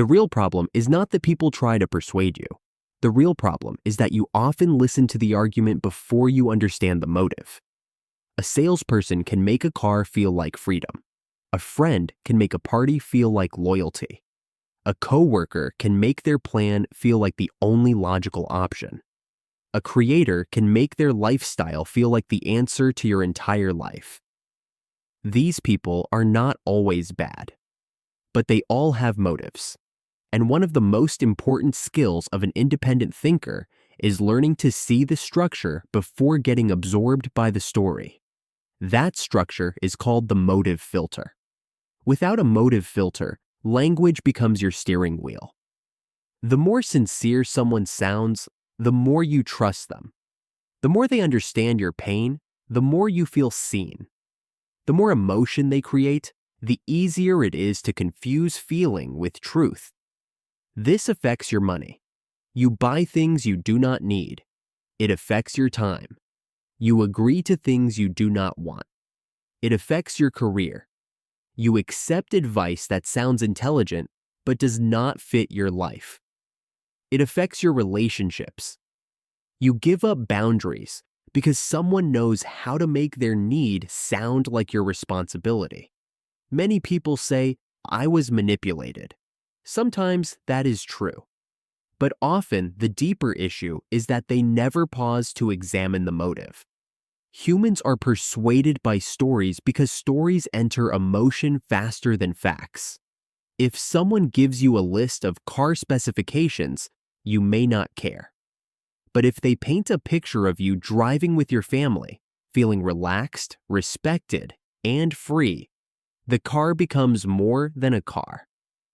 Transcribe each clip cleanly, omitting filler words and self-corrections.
The real problem is not that people try to persuade you. The real problem is that you often listen to the argument before you understand the motive. A salesperson can make a car feel like freedom. A friend can make a party feel like loyalty. A coworker can make their plan feel like the only logical option. A creator can make their lifestyle feel like the answer to your entire life. These people are not always bad, but they all have motives. And one of the most important skills of an independent thinker is learning to see the structure before getting absorbed by the story. That structure is called the motive filter. Without a motive filter, language becomes your steering wheel. The more sincere someone sounds, the more you trust them. The more they understand your pain, the more you feel seen. The more emotion they create, the easier it is to confuse feeling with truth. This affects your money. You buy things you do not need. It affects your time. You agree to things you do not want. It affects your career. You accept advice that sounds intelligent but does not fit your life. It affects your relationships. You give up boundaries because someone knows how to make their need sound like your responsibility. Many people say, "I was manipulated." Sometimes that is true. But often the deeper issue is that they never pause to examine the motive. Humans are persuaded by stories because stories enter emotion faster than facts. If someone gives you a list of car specifications, you may not care. But if they paint a picture of you driving with your family, feeling relaxed, respected, and free, the car becomes more than a car.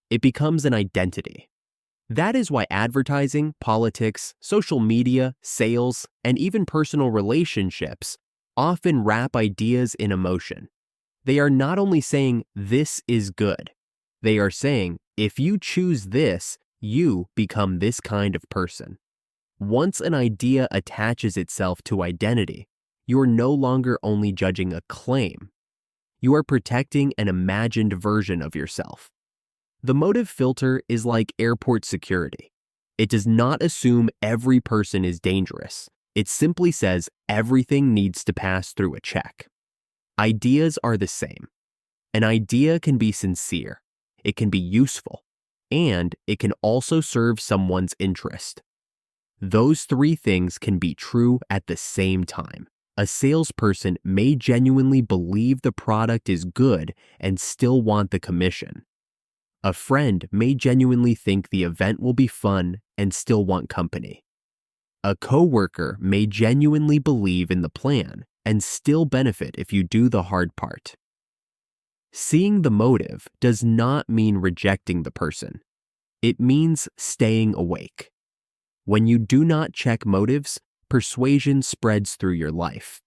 It becomes an identity. That is why advertising, politics, social media, sales, and even personal relationships often wrap ideas in emotion. They are not only saying, "This is good." They are saying, "If you choose this, you become this kind of person." Once an idea attaches itself to identity, you're no longer only judging a claim. You are protecting an imagined version of yourself. The motive filter is like airport security. It does not assume every person is dangerous. It simply says everything needs to pass through a check. Ideas are the same. An idea can be sincere, it can be useful, and it can also serve someone's interest. Those three things can be true at the same time. A salesperson may genuinely believe the product is good and still want the commission. A friend may genuinely think the event will be fun and still want company. A coworker may genuinely believe in the plan and still benefit if you do the hard part. Seeing the motive does not mean rejecting the person. It means staying awake. When you do not check motives, persuasion spreads through your life.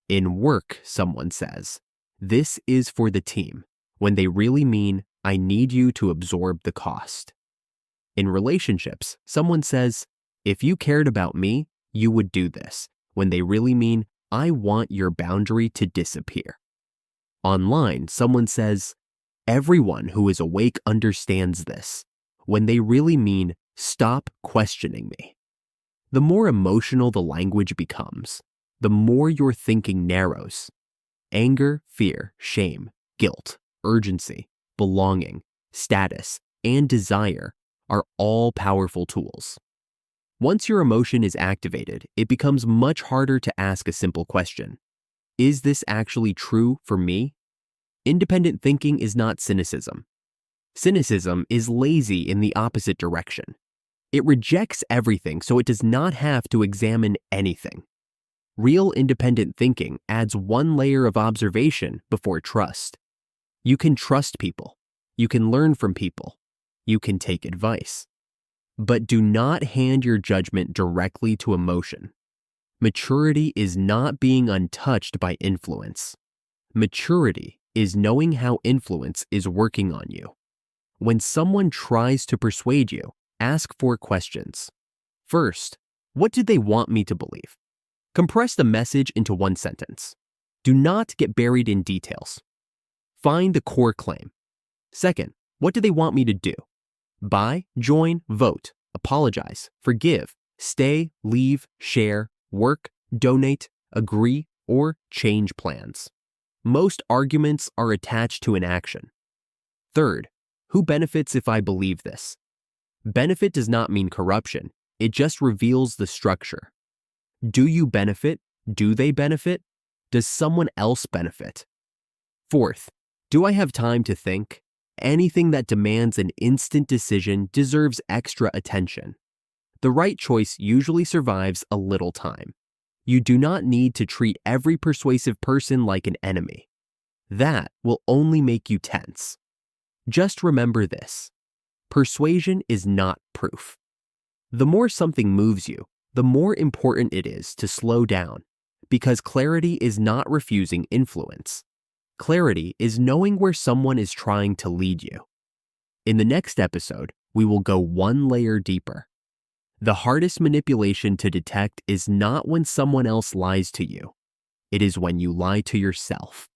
In work, someone says, "This is for the team," when they really mean, "I need you to absorb the cost." In relationships, someone says, "If you cared about me, you would do this," when they really mean, "I want your boundary to disappear." Online, someone says, "Everyone who is awake understands this," when they really mean, "Stop questioning me." The more emotional the language becomes, the more your thinking narrows. Anger, fear, shame, guilt, urgency, belonging, status, and desire are all powerful tools. Once your emotion is activated, it becomes much harder to ask a simple question. Is this actually true for me? Independent thinking is not cynicism. Cynicism is lazy in the opposite direction. It rejects everything so it does not have to examine anything. Real independent thinking adds one layer of observation before trust. You can trust people. You can learn from people. You can take advice. But do not hand your judgment directly to emotion. Maturity is not being untouched by influence. Maturity is knowing how influence is working on you. When someone tries to persuade you, ask 4 questions. First, what do they want me to believe? Compress the message into 1 sentence. Do not get buried in details. Find the core claim. Second, what do they want me to do? Buy, join, vote, apologize, forgive, stay, leave, share, work, donate, agree, or change plans. Most arguments are attached to an action. Third, who benefits if I believe this? Benefit does not mean corruption. It just reveals the structure. Do you benefit? Do they benefit? Does someone else benefit? Fourth, do I have time to think? Anything that demands an instant decision deserves extra attention. The right choice usually survives a little time. You do not need to treat every persuasive person like an enemy. That will only make you tense. Just remember this: persuasion is not proof. The more something moves you, the more important it is to slow down, because clarity is not refusing influence. Clarity is knowing where someone is trying to lead you. In the next episode, we will go one layer deeper. The hardest manipulation to detect is not when someone else lies to you. It is when you lie to yourself.